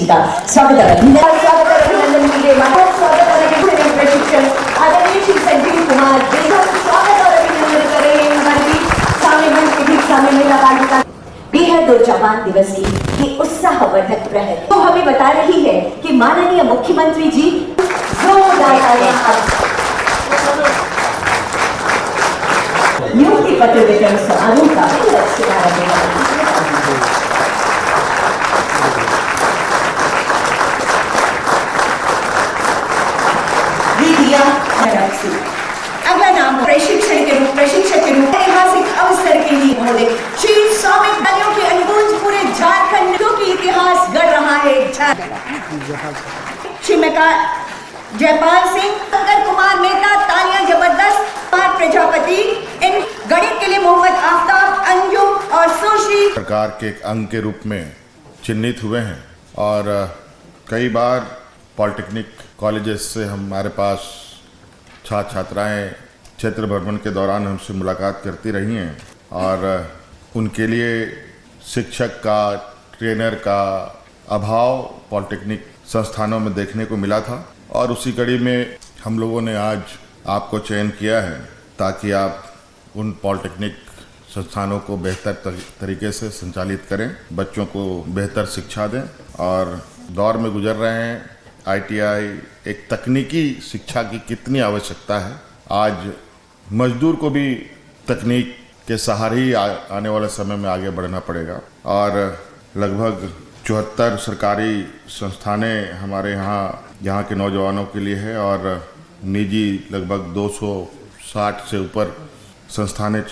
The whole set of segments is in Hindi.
जी का स्वागत है। स्वागत है अभिनंदन कीजिए, स्वागत है प्रशिक्षण आदरणीय श्री संजीव कुमार जी का स्वागत और अभिनंदन कर रहे हैं हमारे बीच सामने मंच के ठीक सामने महिला बालिका बेहद और जवान दिवस की ये उत्साहवर्धक प्रहर तो हमें बता रही है कि माननीय मुख्यमंत्री जी नियुक्ति पत्र वितरण समारोह का अगला नाम प्रशिक्षक के रूप ऐतिहासिक अवसर के लिए महोदय श्री स्वामी बलियों की अनुगूंज पूरे झारखंड की इतिहास गढ़ रहा है। श्रीमती जयपाल सिंह, शंकर कुमार मेहता, तालियां जबरदस्त। प्रजापति, इन गणित के लिए मोहम्मद आफ्ताब, अंजुम और सुश्री सरकार के एक अंग के रूप में चिन्हित हुए हैं और कई बार पॉलिटेक्निक कॉलेजेस से हमारे पास छात्र छात्राएं क्षेत्र भ्रमण के दौरान हमसे मुलाकात करती रही हैं और उनके लिए शिक्षक का, ट्रेनर का अभाव पॉलिटेक्निक संस्थानों में देखने को मिला था और उसी कड़ी में हम लोगों ने आज आपको चयन किया है ताकि आप उन पॉलिटेक्निक संस्थानों को बेहतर तरीके से संचालित करें, बच्चों को बेहतर शिक्षा दें। और दौर में गुजर रहे हैं आईटीआई एक तकनीकी शिक्षा की कितनी आवश्यकता है। आज मजदूर को भी तकनीक के सहारे ही आने वाले समय में आगे बढ़ना पड़ेगा और लगभग 74 सरकारी संस्थानें हमारे यहाँ के नौजवानों के लिए है और निजी लगभग 260 से ऊपर संस्थानें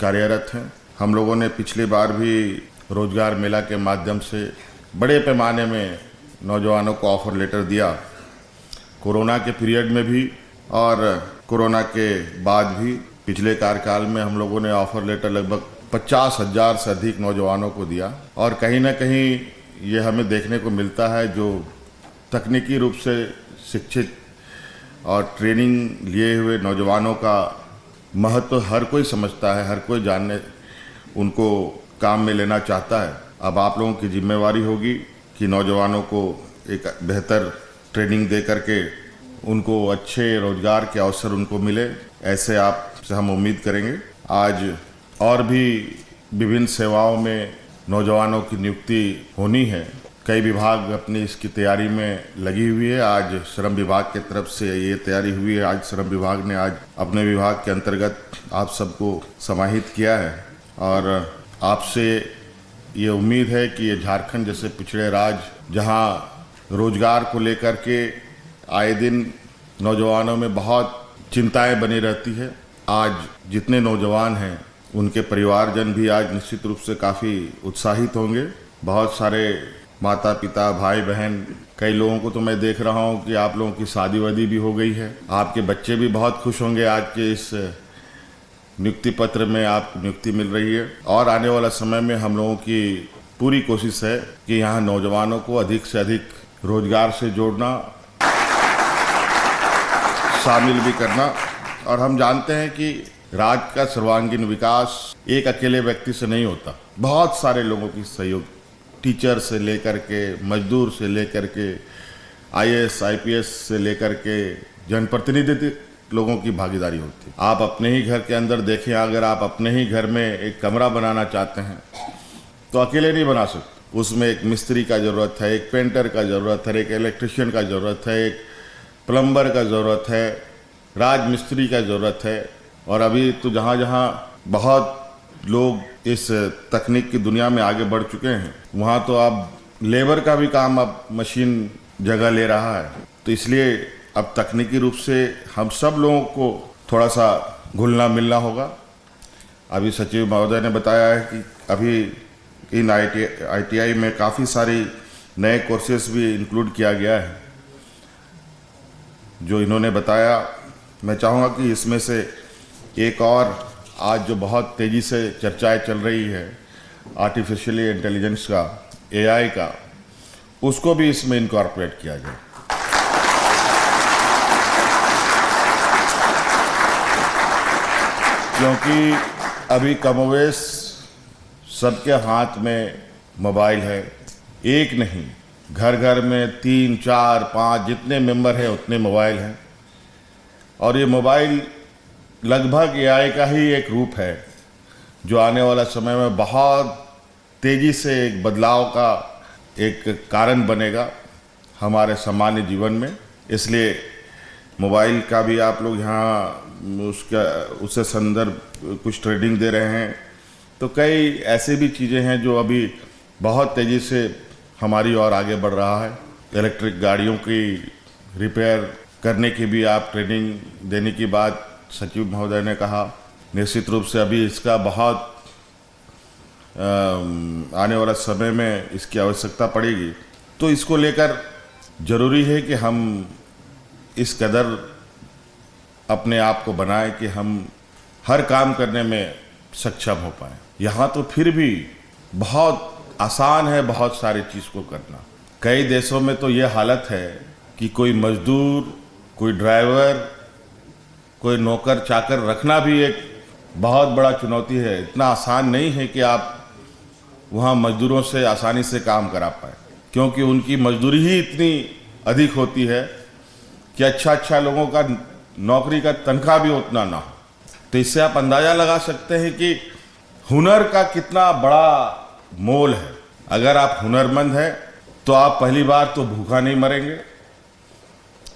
कार्यरत हैं। हम लोगों ने पिछली बार भी रोजगार मेला के माध्यम से बड़े पैमाने में नौजवानों को ऑफर लेटर दिया, कोरोना के पीरियड में भी और कोरोना के बाद भी। पिछले कार्यकाल में हम लोगों ने ऑफर लेटर लगभग 50,000 से अधिक नौजवानों को दिया और कहीं ना कहीं ये हमें देखने को मिलता है जो तकनीकी रूप से शिक्षित और ट्रेनिंग लिए हुए नौजवानों का महत्व हर कोई समझता है, हर कोई जानने उनको काम में लेना चाहता है। अब आप लोगों की जिम्मेवारी होगी कि नौजवानों को एक बेहतर ट्रेनिंग दे करके उनको अच्छे रोजगार के अवसर उनको मिले, ऐसे आपसे हम उम्मीद करेंगे। आज और भी विभिन्न सेवाओं में नौजवानों की नियुक्ति होनी है, कई विभाग अपनी इसकी तैयारी में लगी हुई है। आज श्रम विभाग की तरफ से ये तैयारी हुई है। आज श्रम विभाग ने आज अपने विभाग के अंतर्गत आप सबको समाहित किया है और आपसे ये उम्मीद है कि ये झारखंड जैसे पिछड़े राज्य जहां रोजगार को लेकर के आए दिन नौजवानों में बहुत चिंताएं बनी रहती है, आज जितने नौजवान हैं उनके परिवारजन भी आज निश्चित रूप से काफ़ी उत्साहित होंगे। बहुत सारे माता पिता, भाई बहन, कई लोगों को तो मैं देख रहा हूं कि आप लोगों की शादी वादी भी हो गई है। आपके बच्चे भी बहुत खुश होंगे आज के इस नियुक्ति पत्र में आपको नियुक्ति मिल रही है और आने वाला समय में हम लोगों की पूरी कोशिश है कि यहाँ नौजवानों को अधिक से अधिक रोजगार से जोड़ना, शामिल भी करना। और हम जानते हैं कि राज्य का सर्वांगीण विकास एक अकेले व्यक्ति से नहीं होता, बहुत सारे लोगों की सहयोग, टीचर से लेकर के, मजदूर से लेकर के, आईएएस आईपीएस से लेकर के जनप्रतिनिधि लोगों की भागीदारी होती है। आप अपने ही घर के अंदर देखें, अगर आप अपने ही घर में एक कमरा बनाना चाहते हैं तो अकेले नहीं बना सकते, उसमें एक मिस्त्री का ज़रूरत है, एक पेंटर का ज़रूरत है, एक इलेक्ट्रिशियन का ज़रूरत है, एक प्लम्बर का ज़रूरत है, राजमिस्त्री का ज़रूरत है। और अभी तो जहाँ जहाँ बहुत लोग इस तकनीक की दुनिया में आगे बढ़ चुके हैं, वहाँ तो अब लेबर का भी काम अब मशीन जगह ले रहा है। तो इसलिए अब तकनीकी रूप से हम सब लोगों को थोड़ा सा घुलना मिलना होगा। अभी सचिव महोदय ने बताया है कि अभी इन आईटीआई में काफ़ी सारी नए कोर्सेस भी इंक्लूड किया गया है। जो इन्होंने बताया, मैं चाहूँगा कि इसमें से एक और आज जो बहुत तेज़ी से चर्चाएं चल रही है आर्टिफिशियल इंटेलिजेंस का, एआई का, उसको भी इसमें इनकॉर्पोरेट किया जाए। क्योंकि अभी कमोवेश सबके हाथ में मोबाइल है, एक नहीं घर घर में 3, 4, 5 जितने मेंबर हैं उतने मोबाइल हैं, और ये मोबाइल लगभग एआई का ही एक रूप है जो आने वाला समय में बहुत तेज़ी से एक बदलाव का एक कारण बनेगा हमारे सामान्य जीवन में। इसलिए मोबाइल का भी आप लोग यहाँ उससे संदर्भ कुछ ट्रेडिंग दे रहे हैं, तो कई ऐसे भी चीज़ें हैं जो अभी बहुत तेज़ी से हमारी ओर आगे बढ़ रहा है। इलेक्ट्रिक गाड़ियों की रिपेयर करने की भी आप ट्रेनिंग देने की बात सचिव महोदय ने कहा। निश्चित रूप से अभी इसका बहुत आने वाला समय में इसकी आवश्यकता पड़ेगी, तो इसको लेकर ज़रूरी है कि हम इस कदर अपने आप को बनाएं कि हम हर काम करने में सक्षम हो पाएं। यहाँ तो फिर भी बहुत आसान है बहुत सारी चीज़ को करना। कई देशों में तो ये हालत है कि कोई मजदूर, कोई ड्राइवर, कोई नौकर चाकर रखना भी एक बहुत बड़ा चुनौती है। इतना आसान नहीं है कि आप वहाँ मजदूरों से आसानी से काम करा पाए, क्योंकि उनकी मजदूरी ही इतनी अधिक होती है कि अच्छा लोगों का नौकरी का तनख्वाह भी उतना ना हो। तो इससे आप अंदाज़ा लगा सकते हैं कि हुनर का कितना बड़ा मोल है। अगर आप हुनरमंद हैं तो आप पहली बार तो भूखा नहीं मरेंगे,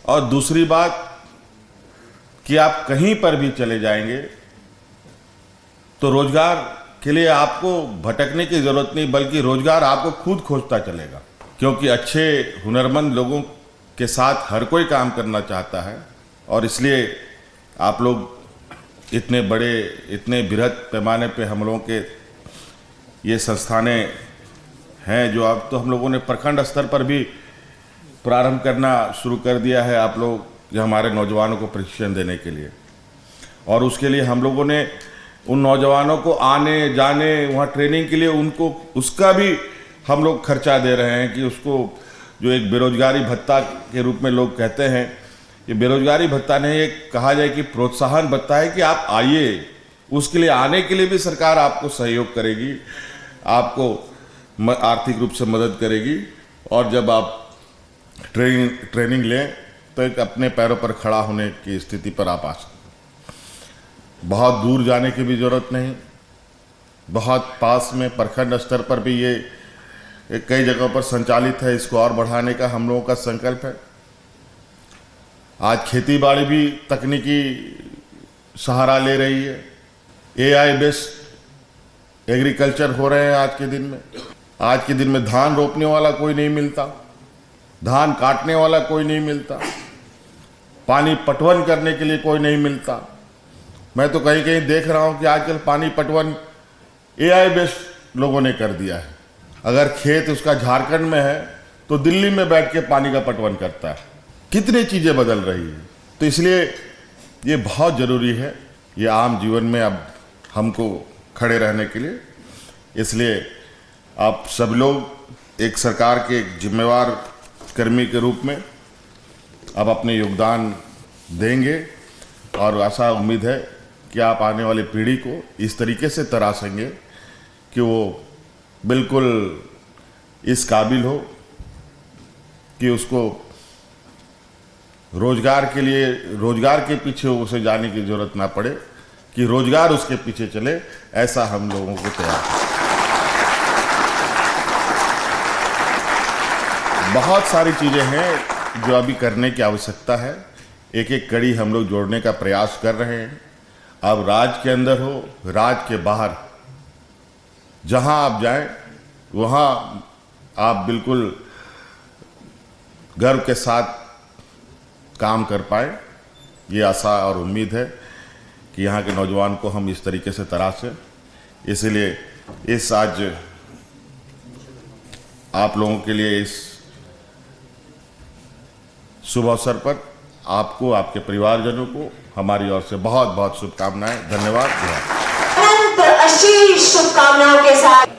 और दूसरी बात कि आप कहीं पर भी चले जाएंगे तो रोजगार के लिए आपको भटकने की ज़रूरत नहीं, बल्कि रोजगार आपको खुद खोजता चलेगा, क्योंकि अच्छे हुनरमंद लोगों के साथ हर कोई काम करना चाहता है। और इसलिए आप लोग इतने बड़े, इतने बृहद पैमाने पे हम लोगों के ये संस्थानें हैं जो अब तो हम लोगों ने प्रखंड स्तर पर भी प्रारंभ करना शुरू कर दिया है। आप लोग जो हमारे नौजवानों को प्रशिक्षण देने के लिए, और उसके लिए हम लोगों ने उन नौजवानों को आने जाने वहाँ ट्रेनिंग के लिए उनको उसका भी हम लोग खर्चा दे रहे हैं कि उसको जो एक बेरोजगारी भत्ता के रूप में लोग कहते हैं, ये बेरोजगारी भत्ता नहीं, एक कहा जाए कि प्रोत्साहन भत्ता है कि आप आइए। उसके लिए आने के लिए भी सरकार आपको सहयोग करेगी, आपको आर्थिक रूप से मदद करेगी, और जब आप ट्रेनिंग लें तो एक अपने पैरों पर खड़ा होने की स्थिति पर आप आ सकते। बहुत दूर जाने की भी ज़रूरत नहीं, बहुत पास में प्रखंड स्तर पर भी ये कई जगहों पर संचालित है। इसको और बढ़ाने का हम लोगों का संकल्प है। आज खेती बाड़ी भी तकनीकी सहारा ले रही है, एआई बेस्ड एग्रीकल्चर हो रहे हैं आज के दिन में। आज के दिन में धान रोपने वाला कोई नहीं मिलता, धान काटने वाला कोई नहीं मिलता, पानी पटवन करने के लिए कोई नहीं मिलता। मैं तो कहीं कहीं देख रहा हूं कि आजकल पानी पटवन एआई बेस्ड लोगों ने कर दिया है। अगर खेत उसका झारखंड में है तो दिल्ली में बैठ के पानी का पटवन करता है। कितनी चीज़ें बदल रही हैं। तो इसलिए ये बहुत ज़रूरी है, ये आम जीवन में अब हमको खड़े रहने के लिए। इसलिए आप सब लोग एक सरकार के एक जिम्मेवार कर्मी के रूप में अब अपने योगदान देंगे, और आशा उम्मीद है कि आप आने वाली पीढ़ी को इस तरीके से तराशेंगे कि वो बिल्कुल इस काबिल हो कि उसको रोजगार के लिए, रोजगार के पीछे उसे जाने की ज़रूरत ना पड़े, कि रोजगार उसके पीछे चले। ऐसा हम लोगों को तैयार है। बहुत सारी चीज़ें हैं जो अभी करने की आवश्यकता है। एक एक कड़ी हम लोग जोड़ने का प्रयास कर रहे हैं। अब राज्य के अंदर हो, राज्य के बाहर, जहां आप जाएं वहां आप बिल्कुल गर्व के साथ काम कर पाए। ये आशा और उम्मीद है कि यहाँ के नौजवान को हम इस तरीके से तराशें। इसलिए इस आज आप लोगों के लिए इस शुभ अवसर पर आपको, आपके परिवारजनों को हमारी ओर से बहुत बहुत शुभकामनाएं। धन्यवाद। अनंत आशीष शुभकामनाओं के साथ